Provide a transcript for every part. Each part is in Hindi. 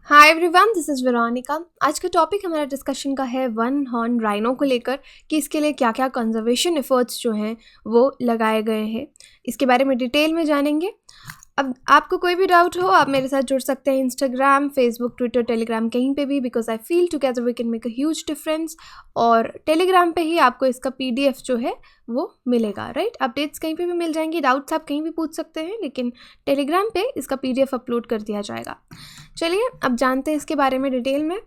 Hi everyone, this is Veronica. आज का टॉपिक हमारा डिस्कशन का है वन हॉर्न राइनो को लेकर कि इसके लिए क्या क्या कंजर्वेशन एफर्ट्स जो हैं वो लगाए गए हैं। इसके बारे में डिटेल में जानेंगे। अब आपको कोई भी डाउट हो आप मेरे साथ जुड़ सकते हैं इंस्टाग्राम, फेसबुक, ट्विटर, टेलीग्राम कहीं पे भी, because I feel together we can make a huge difference. और टेलीग्राम पे ही आपको इसका पीडीएफ जो है वो मिलेगा, राइट। अपडेट्स कहीं पे भी मिल जाएंगी, डाउट्स आप कहीं भी पूछ सकते हैं, लेकिन टेलीग्राम पे इसका पीडीएफ अपलोड कर दिया जाएगा। चलिए अब जानते हैं इसके बारे में डिटेल में।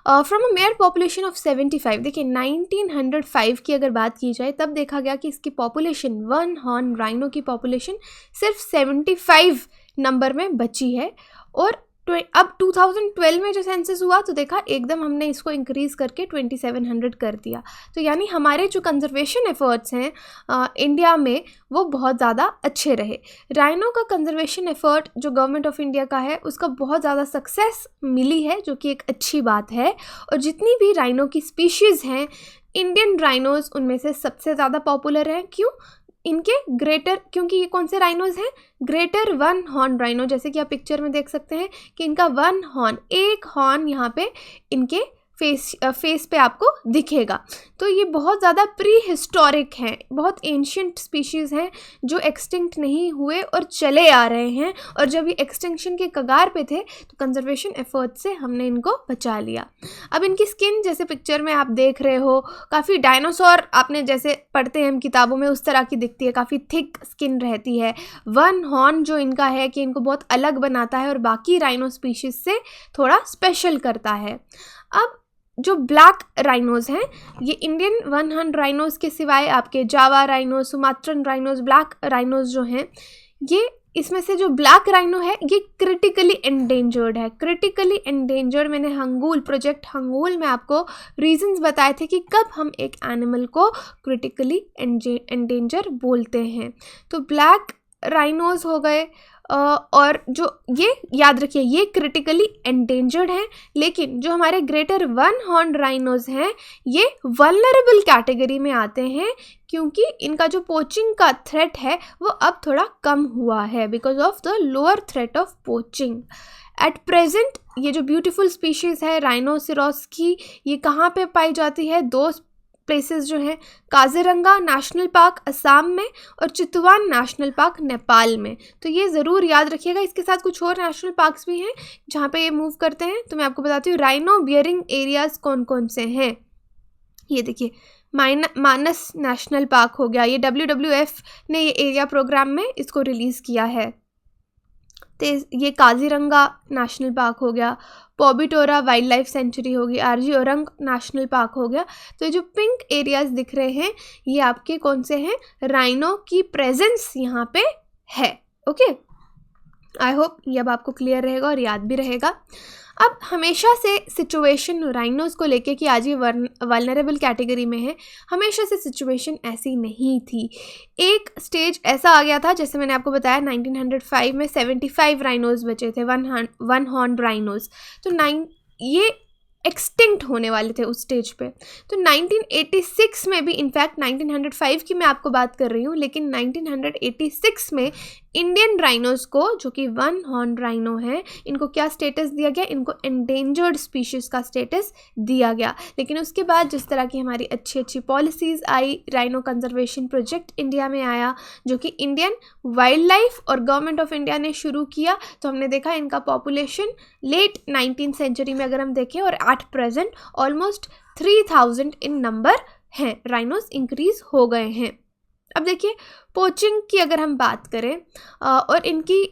From a mayor population of 75, देखिए 1905 की अगर बात की जाए तब देखा गया कि इसकी पॉपुलेशन, वन हॉर्न राइनो की पॉपुलेशन सिर्फ 75 नंबर में बची है। और अब 2012 में जो सेंसस हुआ तो देखा एकदम हमने इसको इंक्रीज़ करके 2700 कर दिया। तो यानी हमारे जो कंजर्वेशन एफर्ट्स हैं इंडिया में वो बहुत ज़्यादा अच्छे रहे। राइनो का कंजर्वेशन एफर्ट जो गवर्नमेंट ऑफ इंडिया का है उसका बहुत ज़्यादा सक्सेस मिली है, जो कि एक अच्छी बात है। और जितनी भी राइनो की स्पीशीज़ हैं, इंडियन राइनोज़ उनमें से सबसे ज़्यादा पॉपुलर हैं। क्यों? इनके ग्रेटर, क्योंकि ये कौन से राइनोज हैं? Greater one horn rhino. जैसे कि आप पिक्चर में देख सकते हैं कि इनका वन हॉर्न, एक हॉर्न यहाँ पे इनके फेस पे आपको दिखेगा। तो ये बहुत ज़्यादा प्री हिस्टोरिक हैं, बहुत एंशियंट स्पीशीज़ हैं जो एक्सटिंक्ट नहीं हुए और चले आ रहे हैं। और जब ये एक्सटिंक्शन के कगार पे थे तो कंजर्वेशन एफर्ट से हमने इनको बचा लिया। अब इनकी स्किन जैसे पिक्चर में आप देख रहे हो, काफ़ी डायनासोर आपने जैसे पढ़ते हैं हम किताबों में उस तरह की दिखती है, काफ़ी थिक स्किन रहती है। वन हॉर्न जो इनका है कि इनको बहुत अलग बनाता है और बाकी राइनो स्पीशीज़ से थोड़ा स्पेशल करता है। अब जो ब्लैक राइनोज हैं, ये इंडियन वन हॉर्न राइनोज के सिवाय आपके Java rhinos, Sumatran rhinos, black rhinos जो हैं, ये इसमें से जो ब्लैक राइनो है ये क्रिटिकली एंडेंजर्ड है। क्रिटिकली एंडेंजर्ड, मैंने हंगूल प्रोजेक्ट हंगूल में आपको रीजंस बताए थे कि कब हम एक एनिमल को क्रिटिकली एंडेंजर बोलते हैं। तो ब्लैक राइनोज हो गए। और जो ये याद रखिए ये क्रिटिकली एंडेंजर्ड हैं, लेकिन जो हमारे ग्रेटर वन हॉर्न राइनोज हैं ये वल्नरेबल कैटेगरी में आते हैं, क्योंकि इनका जो पोचिंग का थ्रेट है वो अब थोड़ा कम हुआ है because of the lower threat of poaching. At present ये जो ब्यूटीफुल स्पीशीज़ है राइनोसिरोस की, ये कहाँ पे पाई जाती है? दो प्लेसेस जो हैं, काजीरंगा नेशनल पार्क असम में और चितवान नेशनल पार्क नेपाल में। तो ये ज़रूर याद रखिएगा। इसके साथ कुछ और नेशनल पार्क्स भी हैं जहाँ पे ये मूव करते हैं। तो मैं आपको बताती हूँ राइनो बियरिंग एरियाज़ कौन कौन से हैं। ये देखिए मानस नेशनल पार्क हो गया, ये WWF ने ये एरिया प्रोग्राम में इसको रिलीज़ किया है। तो ये काजीरंगा नेशनल पार्क हो गया, पॉबिटोरा वाइल्ड लाइफ सेंचुरी होगी, आरजी औरंग नेशनल पार्क हो गया। तो ये जो पिंक एरियाज दिख रहे हैं ये आपके कौन से हैं? राइनो की प्रेजेंस यहाँ पे है। ओके, आई होप ये अब आपको क्लियर रहेगा और याद भी रहेगा। अब हमेशा से सिचुएशन राइनोज को लेके कि आज ये वल्नरेबल कैटेगरी में है, हमेशा से सिचुएशन ऐसी नहीं थी। एक स्टेज ऐसा आ गया था, जैसे मैंने आपको बताया 1905 में 75 राइनोज बचे थे, वन हॉर्न राइनोज। तो ये एक्सटिंक्ट होने वाले थे उस स्टेज पे। तो 1986 में भी, इनफैक्ट 1905 की मैं आपको बात कर रही हूँ, लेकिन 1986 में इंडियन राइनोज को, जो कि वन हॉर्न राइनो है, इनको क्या स्टेटस दिया गया? इनको एंडेंजर्ड स्पीशीज़ का स्टेटस दिया गया। लेकिन उसके बाद जिस तरह की हमारी अच्छी अच्छी पॉलिसीज़ आई, राइनो कंजर्वेशन प्रोजेक्ट इंडिया में आया जो कि इंडियन वाइल्ड लाइफ और गवर्नमेंट ऑफ इंडिया ने शुरू किया, तो हमने देखा इनका पॉपुलेशन लेट 19th सेंचुरी में अगर हम देखें और at present almost 3000 in number हैं, राइनोज इंक्रीज हो गए हैं। अब देखिए पोचिंग की अगर हम बात करें और इनकी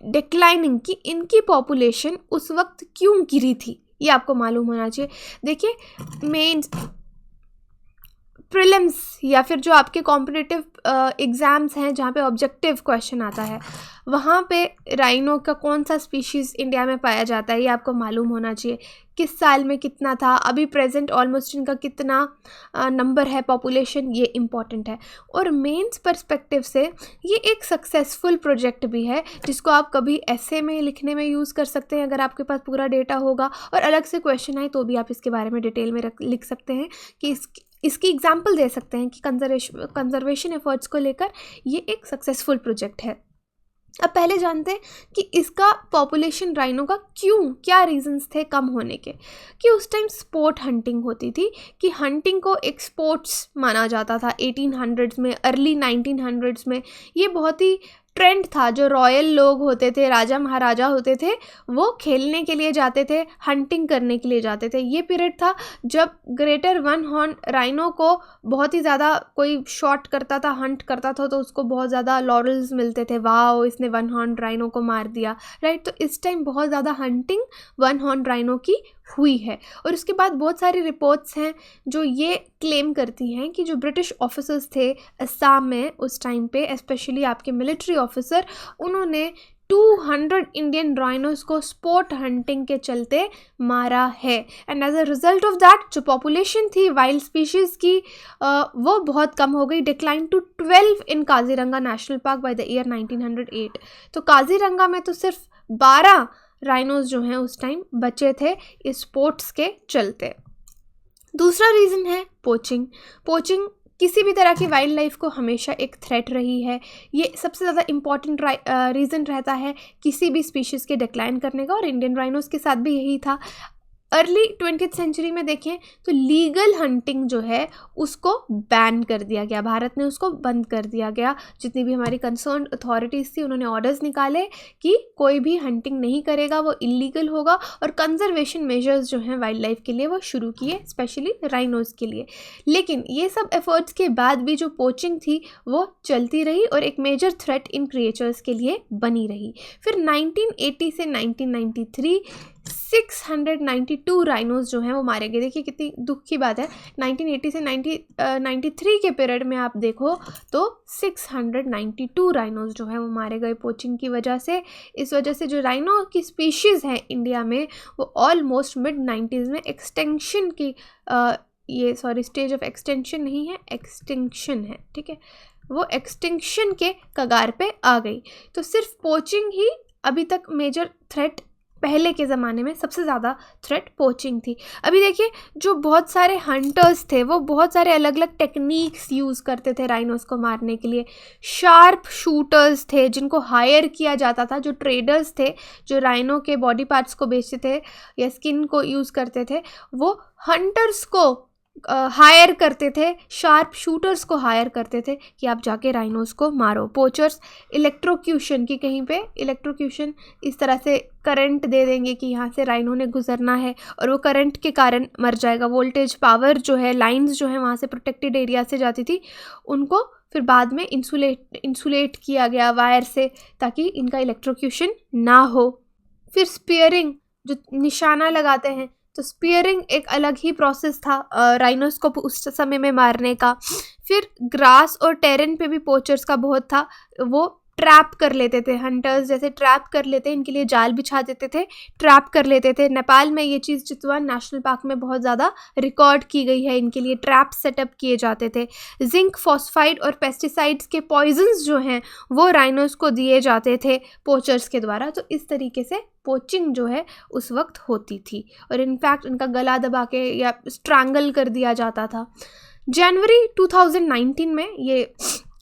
डिक्लाइनिंग की, इनकी पॉपुलेशन उस वक्त क्यों गिरी थी ये आपको मालूम होना चाहिए। देखिए मेंस, प्रीलिम्स या फिर जो आपके कॉम्पिटिटिव एग्ज़ाम्स हैं जहाँ पे ऑब्जेक्टिव क्वेश्चन आता है, वहाँ पे राइनो का कौन सा स्पीशीज़ इंडिया में पाया जाता है ये आपको मालूम होना चाहिए। किस साल में कितना था, अभी प्रेजेंट ऑलमोस्ट इनका कितना नंबर है, पॉपुलेशन, ये इम्पॉर्टेंट है। और मेंस पर्सपेक्टिव से ये एक सक्सेसफुल प्रोजेक्ट भी है जिसको आप कभी ऐसे में लिखने में यूज़ कर सकते हैं अगर आपके पास पूरा डेटा होगा, और अलग से क्वेश्चन आए तो भी आप इसके बारे में डिटेल में लिख सकते हैं कि इसकी एग्जाम्पल दे सकते हैं कि कंजर्वेशन एफर्ट्स को लेकर ये एक सक्सेसफुल प्रोजेक्ट है। अब पहले जानते हैं कि इसका पॉपुलेशन राइनो का क्या रीजंस थे कम होने के। कि उस टाइम स्पोर्ट हंटिंग होती थी, कि हंटिंग को एक स्पोर्ट्स माना जाता था 1800s में, अर्ली 1900s में। ये बहुत ही ट्रेंड था, जो रॉयल लोग होते थे, राजा महाराजा होते थे, वो खेलने के लिए जाते थे, हंटिंग करने के लिए जाते थे। ये पीरियड था जब ग्रेटर वन हॉर्न राइनो को बहुत ही ज़्यादा कोई शॉट करता था, हंट करता था, तो उसको बहुत ज़्यादा लॉरल्स मिलते थे, वाह इसने वन हॉर्न राइनो को मार दिया, राइट। तो इस टाइम बहुत ज़्यादा हंटिंग वन हॉर्न राइनो की हुई है। और उसके बाद बहुत सारी रिपोर्ट्स हैं जो ये क्लेम करती हैं कि जो ब्रिटिश ऑफिसर्स थे असम में उस टाइम पे, स्पेशली आपके मिलिट्री ऑफिसर, उन्होंने 200 इंडियन राइनोस को स्पोर्ट हंटिंग के चलते मारा है। And as a result of that जो पॉपुलेशन थी वाइल्ड स्पीशीज़ की वो बहुत कम हो गई, decline to 12 in Kaziranga national Park by the year 1908। तो काजीरंगा में तो सिर्फ 12 राइनोस जो हैं उस टाइम बचे थे इस स्पोर्ट्स के चलते। दूसरा रीज़न है पोचिंग। पोचिंग किसी भी तरह की वाइल्ड लाइफ को हमेशा एक थ्रेट रही है। ये सबसे ज़्यादा इम्पॉर्टेंट रीज़न रहता है किसी भी स्पीशीज़ के डिक्लाइन करने का, और इंडियन राइनोस के साथ भी यही था। अर्ली 20th सेंचुरी में देखें तो लीगल हंटिंग जो है उसको बैन कर दिया गया, भारत ने उसको बंद कर दिया गया। जितनी भी हमारी कंसर्न अथॉरिटीज़ थी उन्होंने ऑर्डर्स निकाले कि कोई भी हंटिंग नहीं करेगा, वो इलीगल होगा, और कंजर्वेशन मेजर्स जो हैं वाइल्ड लाइफ के लिए वो शुरू किए, स्पेशली राइनोस के लिए। लेकिन ये सब एफर्ट्स के बाद भी जो पोचिंग थी वो चलती रही और एक मेजर थ्रेट इन क्रिएचर्स के लिए बनी रही। फिर 1980 से 1993 692 राइनोस जो हैं वो मारे गए। देखिए कितनी दुख की बात है, 1980 से 1993 के पीरियड में आप देखो तो 692 राइनोस जो हैं वो मारे गए पोचिंग की वजह से। इस वजह से जो राइनो की स्पीशीज़ हैं इंडिया में वो ऑलमोस्ट मिड 90s में एक्सटेंशन की स्टेज ऑफ एक्सटेंशन नहीं है, एक्सटिंक्शन है, ठीक है, वो एक्सटिंक्शन के कगार पे आ गई। तो सिर्फ पोचिंग ही अभी तक मेजर थ्रेट, पहले के ज़माने में सबसे ज़्यादा थ्रेट पोचिंग थी। अभी देखिए जो बहुत सारे हंटर्स थे वो बहुत सारे अलग अलग टेक्निक्स यूज़ करते थे राइनोस को मारने के लिए। शार्प शूटर्स थे जिनको हायर किया जाता था, जो ट्रेडर्स थे जो राइनो के बॉडी पार्ट्स को बेचते थे या स्किन को यूज़ करते थे, वो हंटर्स को हायर करते थे, शार्प शूटर्स को हायर करते थे कि आप जाके राइनोस को मारो। पोचर्स इलेक्ट्रोक्यूशन की, कहीं पे इलेक्ट्रोक्यूशन इस तरह से करंट दे देंगे कि यहाँ से राइनो ने गुजरना है और वो करंट के कारण मर जाएगा। वोल्टेज पावर जो है, लाइंस जो है वहाँ से प्रोटेक्टेड एरिया से जाती थी, उनको फिर बाद में इंसुलेट किया गया वायर से ताकि इनका इलेक्ट्रोक्यूशन ना हो। फिर स्पीयरिंग, जो निशाना लगाते हैं, तो स्पीयरिंग एक अलग ही प्रोसेस था राइनोस को उस समय में मारने का। फिर ग्रास और टेरेन पे भी पोचर्स का बहुत था, वो ट्रैप कर लेते थे, हंटर्स जैसे ट्रैप कर लेते, इनके लिए जाल बिछा देते थे, ट्रैप कर लेते थे। नेपाल में ये चीज़ चितवन नेशनल पार्क में बहुत ज़्यादा रिकॉर्ड की गई है, इनके लिए ट्रैप सेटअप किए जाते थे। जिंक फॉस्फाइड और पेस्टिसाइड्स के पॉइजन्स जो हैं वो राइनोस को दिए जाते थे पोचर्स के द्वारा। तो इस तरीके से पोचिंग जो है उस वक्त होती थी और इनफैक्ट उनका गला दबा के या स्ट्रैंगल कर दिया जाता था। जनवरी 2019 में ये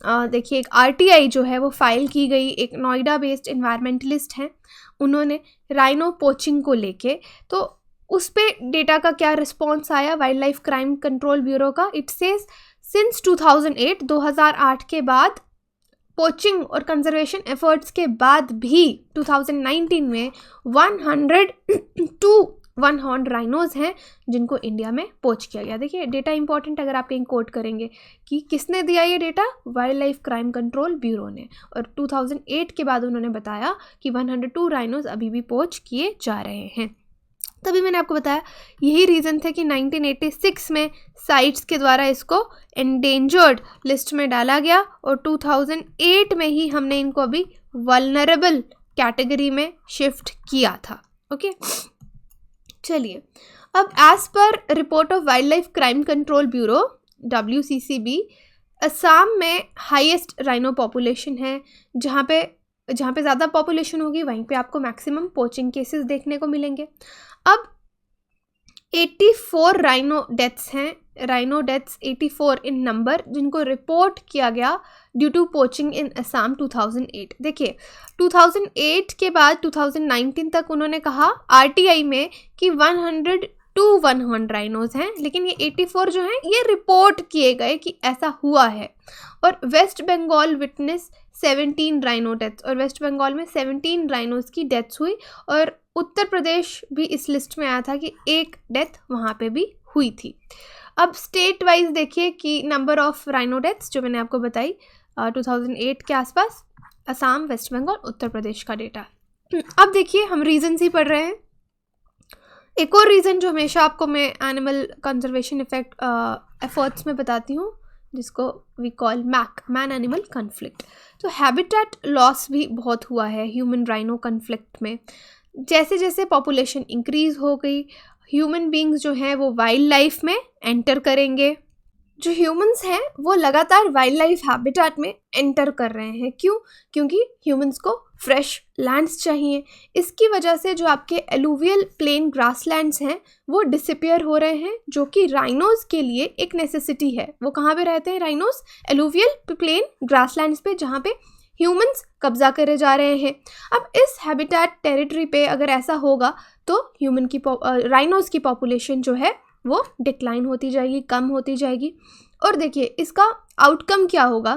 देखिए एक RTI जो है वो फाइल की गई, एक नोएडा बेस्ड इन्वायरमेंटलिस्ट हैं, उन्होंने राइनो पोचिंग को लेके, तो उस पे डेटा का क्या रिस्पॉन्स आया wild life Crime Control bureau का। इट सेज सिंस 2008 के बाद पोचिंग और कंजर्वेशन एफर्ट्स के बाद भी 2019 में 102 वन हॉर्न राइनोज हैं जिनको इंडिया में पोच किया गया। देखिए डेटा इंपॉर्टेंट, अगर आप कहीं कोट करेंगे कि किसने दिया ये data, wild life Crime Control bureau ने, और 2008 के बाद उन्होंने बताया कि 102 राइनोज अभी भी पोच किए जा रहे हैं। तभी मैंने आपको बताया यही रीज़न थे कि 1986 में साइट्स के द्वारा इसको एंडेंजर्ड लिस्ट में डाला गया और 2008 में ही हमने इनको अभी वल्नरेबल कैटेगरी में शिफ्ट किया था। ओके, चलिए अब as per report of Wildlife Crime Control Bureau WCCB, Assam में हाईएस्ट राइनो पॉपुलेशन है। जहाँ पे ज़्यादा पॉपुलेशन होगी वहीं पे आपको मैक्सिमम पोचिंग केसेस देखने को मिलेंगे। अब 84 राइनो डेथ्स 84 इन नंबर, जिनको रिपोर्ट किया गया ड्यू टू पोचिंग इन असम 2008। देखिए 2008 के बाद 2019 तक उन्होंने कहा आरटीआई में कि 102 वन हॉर्न राइनोज हैं, लेकिन ये 84 जो हैं ये रिपोर्ट किए गए कि ऐसा हुआ है। और West Bengal witness 17 rhino deaths, और वेस्ट बंगाल में 17 राइनोज की डेथ्स हुई, और उत्तर प्रदेश भी इस लिस्ट में आया था कि एक डेथ वहाँ पे भी हुई थी। अब स्टेट वाइज देखिए कि नंबर ऑफ राइनो डेथ्स जो मैंने आपको बताई 2008 के आसपास, असम, वेस्ट बंगाल, उत्तर प्रदेश का डेटा। अब देखिए हम रीजंस ही पढ़ रहे हैं। एक और रीज़न जो हमेशा आपको मैं एनिमल कंजर्वेशन एफर्ट्स में बताती हूँ, जिसको we call man animal conflict. तो हैबिटेट लॉस भी बहुत हुआ है ह्यूमन राइनो कन्फ्लिक्ट में। जैसे जैसे पॉपुलेशन इंक्रीज़ हो गई, ह्यूमन बींग्स जो हैं वो वाइल्ड लाइफ में एंटर करेंगे। जो ह्यूमंस हैं वो लगातार वाइल्ड लाइफ हैबिटेट में एंटर कर रहे हैं। क्यों? क्योंकि ह्यूमंस को फ्रेश लैंड्स चाहिए। इसकी वजह से जो आपके एलुवियल प्लेन ग्रासलैंड्स हैं वो डिसअपियर हो रहे हैं, जो कि राइनोज के लिए एक नेसेसिटी है। वो कहाँ पे रहते हैं राइनोज? एलुवियल प्लेन ग्रासलैंड्स पे, जहाँ पे ह्यूमंस कब्जा करे जा रहे हैं। अब इस हैबिटेट टेरिटरी पे अगर ऐसा होगा तो राइनोज की पॉपुलेशन जो है वो डिक्लाइन होती जाएगी, कम होती जाएगी। और देखिए इसका आउटकम क्या होगा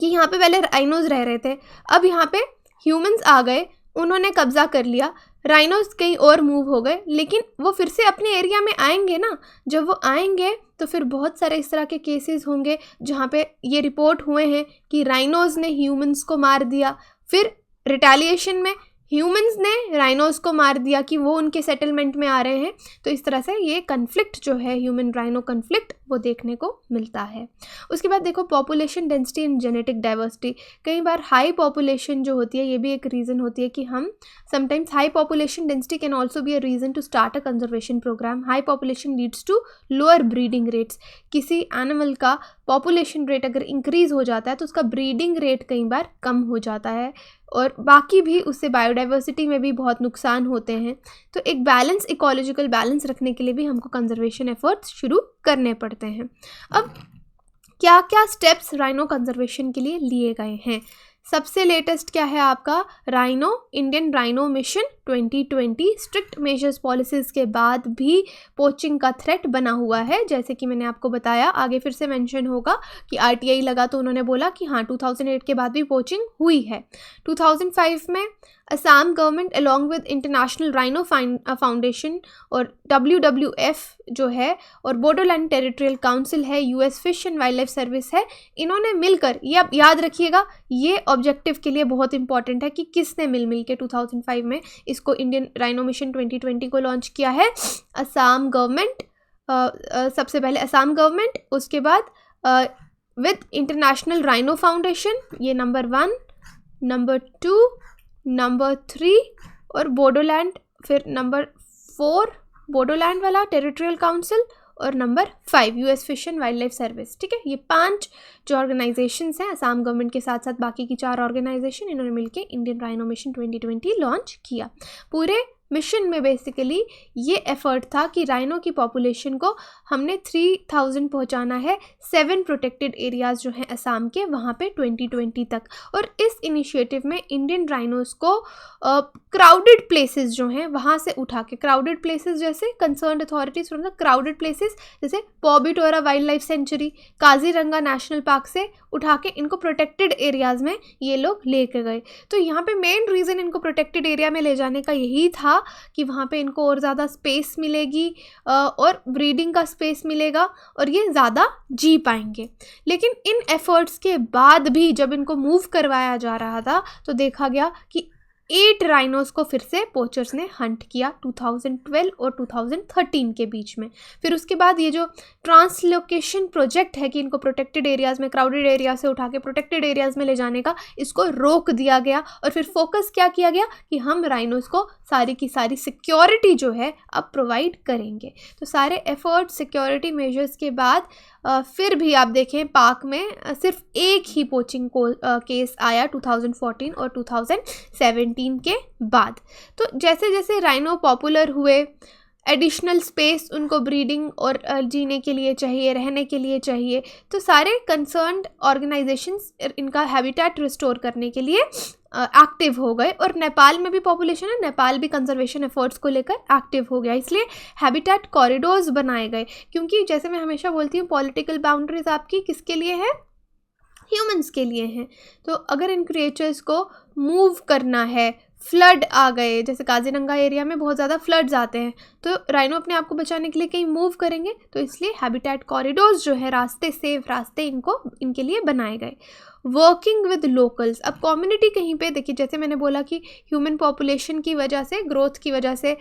कि यहाँ पे पहले राइनोज रह रहे थे, अब यहाँ पे ह्यूमंस आ गए, उन्होंने कब्जा कर लिया, राइनोज कहीं और मूव हो गए, लेकिन वो फिर से अपने एरिया में आएंगे ना। जब वो आएंगे तो फिर बहुत सारे इस तरह के केसेस होंगे जहाँ पे ये रिपोर्ट हुए हैं कि राइनोज ने ह्यूमंस को मार दिया, फिर रिटेलिएशन में ह्यूमंस ने राइनोज को मार दिया कि वो उनके सेटलमेंट में आ रहे हैं। तो इस तरह से ये कन्फ्लिक्ट जो है ह्यूमन राइनो कन्फ्लिक्ट वो देखने को मिलता है। उसके बाद देखो population density and genetic diversity. कई बार हाई पॉपुलेशन जो होती है ये भी एक रीज़न होती है कि हम sometimes high population density can also be a reason to start a conservation programme. High population leads to lower breeding rates. किसी एनिमल का पॉपुलेशन रेट अगर इंक्रीज़ हो जाता है तो उसका ब्रीडिंग रेट कई बार कम हो जाता है, और बाकी भी उससे बायोडाइवर्सिटी में भी बहुत नुकसान होते हैं। तो एक बैलेंस, इकोलॉजिकल बैलेंस रखने के लिए भी हमको कंजर्वेशन एफर्ट्स शुरू करने पड़ते हैं। अब क्या क्या स्टेप्स राइनो कंजर्वेशन के लिए लिए गए हैं? सबसे लेटेस्ट क्या है आपका Indian rhino mission 2020। Strict measures policies के बाद भी पोचिंग का थ्रेट बना हुआ है। जैसे कि मैंने आपको बताया, आगे फिर से मेंशन होगा कि आरटीआई लगा तो उन्होंने बोला कि हाँ 2008 के बाद भी पोचिंग हुई है। 2005 में Assam government along with international rhino foundation और WWF जो है और बोडोलैंड टेरिटोरियल काउंसिल है, US fish and wild life service है, इन्होंने मिलकर, ये आप याद रखिएगा, ये ऑब्जेक्टिव के लिए बहुत इंपॉर्टेंट है कि किसने मिल के 2005 में इसको इंडियन राइनो मिशन 2020 को लॉन्च किया है। असम गवर्नमेंट, सबसे पहले असम गवर्नमेंट, उसके बाद विद इंटरनेशनल राइनो फाउंडेशन, ये नंबर 1, नंबर 2, नंबर 3 और बोडोलैंड, फिर नंबर 4 बोडोलैंड वाला टेरिटोरियल काउंसिल, और number 5 US fish and wild life service. ठीक है, ये 5 जो ऑर्गेनाइजेशंस हैं असम गवर्नमेंट के साथ साथ बाकी की 4 ऑर्गेनाइजेशन, इन्होंने मिलकर इंडियन राइनो मिशन 2020 लॉन्च किया। पूरे मिशन में बेसिकली ये एफर्ट था कि राइनो की पॉपुलेशन को हमने 3000 पहुंचाना है 7 प्रोटेक्टेड एरियाज़ जो हैं असम के, वहाँ पे 2020 तक। और इस इनिशिएटिव में इंडियन राइनोज को क्राउडेड प्लेसेस जो हैं वहाँ से उठा के, क्राउडेड प्लेसेस जैसे concerned authorities from the crowded places जैसे Pobitora wild life sanctuary, Kaziranga national park से उठा के इनको प्रोटेक्टेड एरियाज़ में ये लोग लेके गए। तो यहाँ पे मेन रीज़न इनको प्रोटेक्टेड एरिया में ले जाने का यही था कि वहाँ पे इनको और ज़्यादा स्पेस मिलेगी और ब्रीडिंग का स्पेस मिलेगा और ये ज़्यादा जी पाएंगे। लेकिन इन एफर्ट्स के बाद भी जब इनको मूव करवाया जा रहा था तो देखा गया कि 8 राइनोज को फिर से पोचर्स ने हंट किया 2012 और 2013 के बीच में। फिर उसके बाद ये जो ट्रांसलोकेशन प्रोजेक्ट है कि इनको प्रोटेक्टेड एरियाज़ में, क्राउडेड एरिया से उठा के प्रोटेक्टेड एरियाज़ में ले जाने का, इसको रोक दिया गया। और फिर फोकस क्या किया गया कि हम राइनोज को सारी की सारी सिक्योरिटी जो है अब प्रोवाइड करेंगे। तो सारे एफर्ट, सिक्योरिटी मेजर्स के बाद फिर भी आप देखें पार्क में सिर्फ एक ही पोचिंग केस आया 2014 और 2017 के बाद। तो जैसे जैसे राइनो पॉपुलर हुए, एडिशनल स्पेस उनको ब्रीडिंग और जीने के लिए चाहिए, रहने के लिए चाहिए। तो सारे कंसर्न्ड ऑर्गेनाइजेशंस इनका हैबिटेट रिस्टोर करने के लिए एक्टिव हो गए। और नेपाल में भी पॉपुलेशन है, नेपाल भी कंजर्वेशन एफर्ट्स को लेकर एक्टिव हो गया, इसलिए हैबिटेट कॉरिडोर्स बनाए गए। क्योंकि जैसे मैं हमेशा बोलती हूँ, पॉलिटिकल बाउंड्रीज आपकी किसके लिए है? ह्यूमंस के लिए हैं। तो अगर इन क्रिएचर्स को मूव करना है, फ्लड आ गए, जैसे काजीरंगा एरिया में बहुत ज़्यादा फ्लड्स आते हैं, तो राइनो अपने आप को बचाने के लिए कहीं मूव करेंगे, तो इसलिए हैबिटेट कॉरिडोर्स जो है, रास्ते, सेफ रास्ते इनके लिए बनाए गए। वर्किंग विद लोकल्स, अब कम्युनिटी कहीं पे देखिए, जैसे मैंने बोला कि ह्यूमन पॉपुलेशन की वजह से, ग्रोथ की वजह से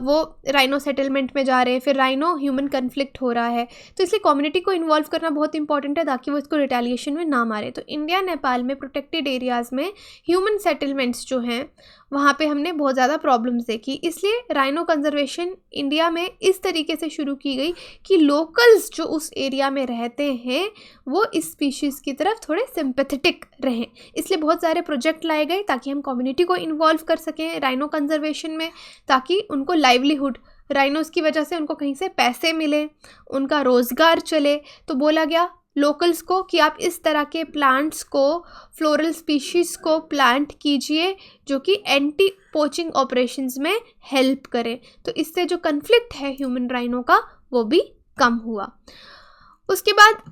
वो राइनो सेटलमेंट में जा रहे हैं, फिर राइनो ह्यूमन कन्फ्लिक्ट हो रहा है, तो इसलिए कम्युनिटी को इन्वॉल्व करना बहुत इंपॉर्टेंट है ताकि वो इसको रिटेलिएशन में ना मारे। तो इंडिया नेपाल में प्रोटेक्टेड एरियाज़ में ह्यूमन सेटलमेंट्स जो हैं, वहाँ पे हमने बहुत ज़्यादा प्रॉब्लम्स देखी। इसलिए राइनो कंजर्वेशन इंडिया में इस तरीके से शुरू की गई कि लोकल्स जो उस एरिया में रहते हैं वो इस स्पीशीज़ की तरफ थोड़े सिंपैथेटिक रहें। इसलिए बहुत सारे प्रोजेक्ट लाए गए ताकि हम कम्युनिटी को इन्वॉल्व कर सकें राइनो कंजर्वेशन में, ताकि उनको लाइवलीहुड, राइनोज़ की वजह से उनको कहीं से पैसे मिले, उनका रोज़गार चले। तो बोला गया लोकल्स को कि आप इस तरह के प्लांट्स को, फ्लोरल स्पीशीज़ को प्लांट कीजिए जो कि एंटी पोचिंग ऑपरेशंस में हेल्प करें। तो इससे जो कन्फ्लिक्ट है ह्यूमन राइनो का वो भी कम हुआ। उसके बाद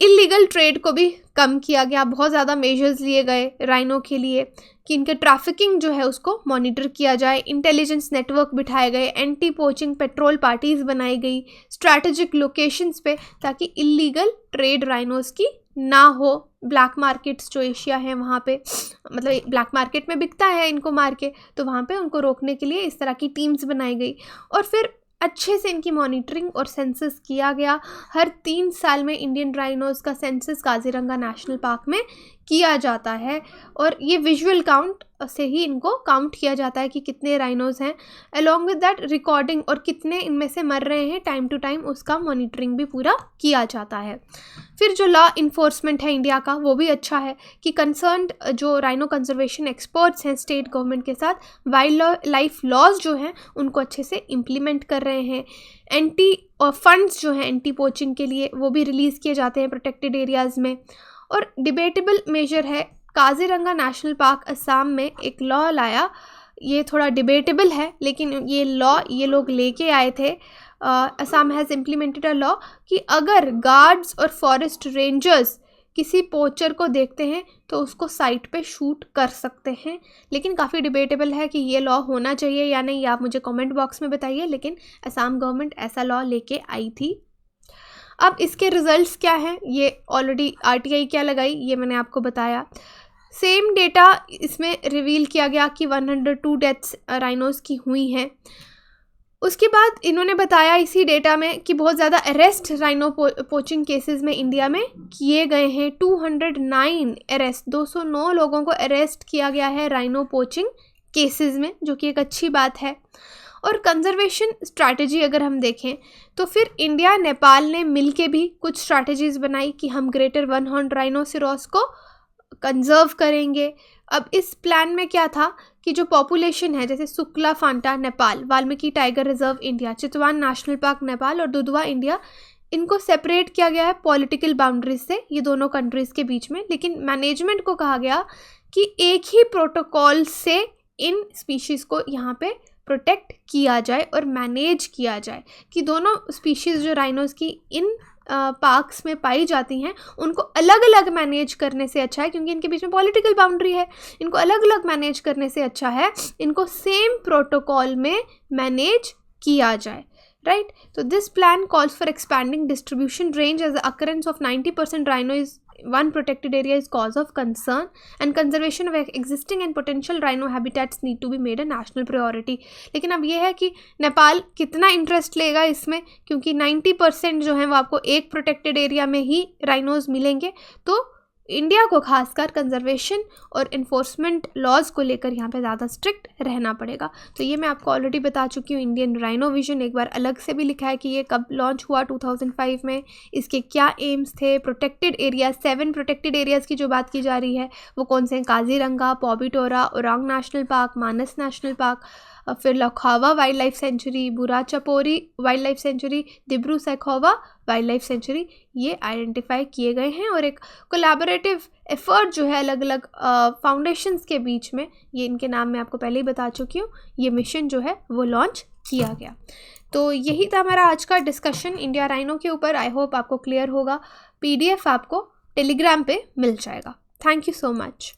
इलीगल ट्रेड को भी कम किया गया, बहुत ज़्यादा मेजर्स लिए गए राइनो के लिए कि इनके ट्रैफिकिंग जो है उसको मॉनिटर किया जाए, इंटेलिजेंस नेटवर्क बिठाए गए, एंटी पोचिंग पेट्रोल पार्टीज़ बनाई गई स्ट्रैटेजिक लोकेशंस पे, ताकि इलीगल ट्रेड राइनोज़ की ना हो। ब्लैक मार्केट्स जो एशिया है वहाँ पे, मतलब ब्लैक मार्केट में बिकता है इनको मार के, तो वहाँ पे उनको रोकने के लिए इस तरह की टीम्स बनाई गई। और फिर अच्छे से इनकी मॉनिटरिंग और सेंसस किया गया। हर 3 साल में इंडियन राइनोज़ का सेंसस काजीरंगा नेशनल पार्क में किया जाता है, और ये विजुअल काउंट से ही इनको काउंट किया जाता है कि कितने राइनोज़ हैं, अलॉन्ग विद दैट रिकॉर्डिंग, और कितने इनमें से मर रहे हैं टाइम टू टाइम, उसका मॉनिटरिंग भी पूरा किया जाता है। फिर जो लॉ इन्फोर्समेंट है इंडिया का वो भी अच्छा है कि कंसर्न्ड जो राइनो कंजर्वेशन एक्सपर्ट्स हैं स्टेट गवर्नमेंट के साथ, वाइल्ड लाइफ लॉज जो हैं उनको अच्छे से इम्प्लीमेंट कर रहे हैं। एंटी फंड्स जो हैं एंटी पोचिंग के लिए वो भी रिलीज़ किए जाते हैं प्रोटेक्टेड एरियाज़ में। और डिबेटेबल मेजर है, काजीरंगा नेशनल पार्क असम में एक लॉ लाया, ये थोड़ा डिबेटेबल है, लेकिन ये लॉ ये लोग लेके आए थे। Assam has implemented a law कि अगर गार्ड्स और फॉरेस्ट रेंजर्स किसी पोचर को देखते हैं तो उसको साइट पे शूट कर सकते हैं। लेकिन काफ़ी डिबेटेबल है कि ये लॉ होना चाहिए या नहीं, आप मुझे कमेंट बॉक्स में बताइए, लेकिन असम गवर्नमेंट ऐसा लॉ लेके आई थी। अब इसके रिजल्ट्स क्या हैं, ये ऑलरेडी आरटीआई क्या लगाई ये मैंने आपको बताया। सेम डेटा इसमें रिवील किया गया कि 102 डेथ्स राइनोज़ की हुई हैं। उसके बाद इन्होंने बताया इसी डेटा में कि बहुत ज़्यादा अरेस्ट राइनो पोचिंग केसेस में इंडिया में किए गए हैं। 209 अरेस्ट, 209 लोगों को अरेस्ट किया गया है राइनो पोचिंग केसेस में, जो कि एक अच्छी बात है। और कंजर्वेशन स्ट्रैटेजी अगर हम देखें तो फिर इंडिया नेपाल ने मिलके भी कुछ स्ट्रैटेजीज़ बनाई कि हम ग्रेटर वन हॉर्न राइनोसेरॉस को कंजर्व करेंगे। अब इस प्लान में क्या था कि जो पॉपुलेशन है, जैसे Shuklaphanta Nepal, Valmiki tiger reserve India, Chitwan national park Nepal और दुधवा इंडिया, इनको सेपरेट किया गया है पॉलिटिकल बाउंड्रीज से, ये दोनों कंट्रीज़ के बीच में। लेकिन मैनेजमेंट को कहा गया कि एक ही प्रोटोकॉल से इन स्पीशीज़ को यहाँ पे प्रोटेक्ट किया जाए और मैनेज किया जाए, कि दोनों स्पीशीज़ जो राइनोज़ की इन पार्क्स में पाई जाती हैं उनको अलग अलग मैनेज करने से अच्छा है, क्योंकि इनके बीच में पॉलिटिकल बाउंड्री है, इनको अलग अलग मैनेज करने से अच्छा है इनको सेम प्रोटोकॉल में मैनेज किया जाए, राइट। तो this plan calls for expanding distribution range as the occurrence of 90% rhino is one protected area is cause of concern, and conservation of existing and potential rhino habitats need to be made a national priority। लेकिन अब ये है कि नेपाल कितना इंटरेस्ट लेगा इसमें, क्योंकि 90% जो है वो आपको एक प्रोटेक्टेड एरिया में ही राइनोज मिलेंगे। तो इंडिया को खासकर कंजर्वेशन और इन्फोर्समेंट लॉज को लेकर यहाँ पे ज़्यादा स्ट्रिक्ट रहना पड़ेगा। तो ये मैं आपको ऑलरेडी बता चुकी हूँ। इंडियन राइनो विजन एक बार अलग से भी लिखा है कि ये कब लॉन्च हुआ, 2005 में, इसके क्या एम्स थे, प्रोटेक्टेड एरियाज, 7 प्रोटेक्टेड एरियाज़ की जो बात की जा रही है वो कौन से हैं, Kaziranga, Pobitora, Orang national park, Manas national park, फिर Laokhowa wild life sanctuary, Burachapori wild life sanctuary, Dibru Saikhowa wild life sanctuary, ये आइडेंटिफाई किए गए हैं। और एक कोलैबोरेटिव एफर्ट जो है अलग अलग फाउंडेशंस के बीच में, ये इनके नाम मैं आपको पहले ही बता चुकी हूँ, ये मिशन जो है वो लॉन्च किया गया। तो यही था हमारा आज का डिस्कशन इंडिया राइनो के ऊपर। आई होप आपको क्लियर होगा। PDF आपको टेलीग्राम पे मिल जाएगा। Thank you so much.